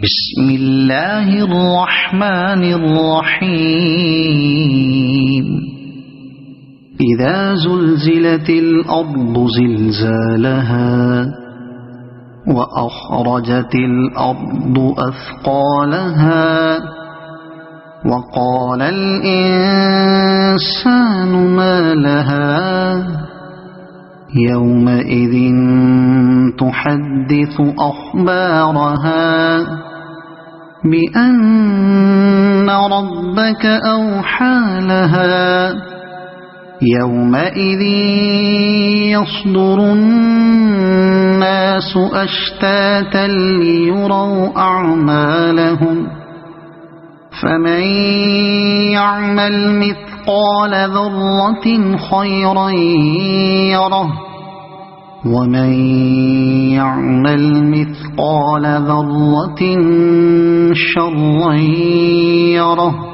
بسم الله الرحمن الرحيم إذا زلزلت الأرض زلزالها وأخرجت الأرض أثقالها وقال الإنسان ما لها يومئذ تحدث أخبارها بأن ربك أوحى لها يومئذ يصدر الناس أشتاتا ليروا أعمالهم فمن يعمل مثقال ذرة خيرا يره ومن يعمل مثقال ذرة شرا يره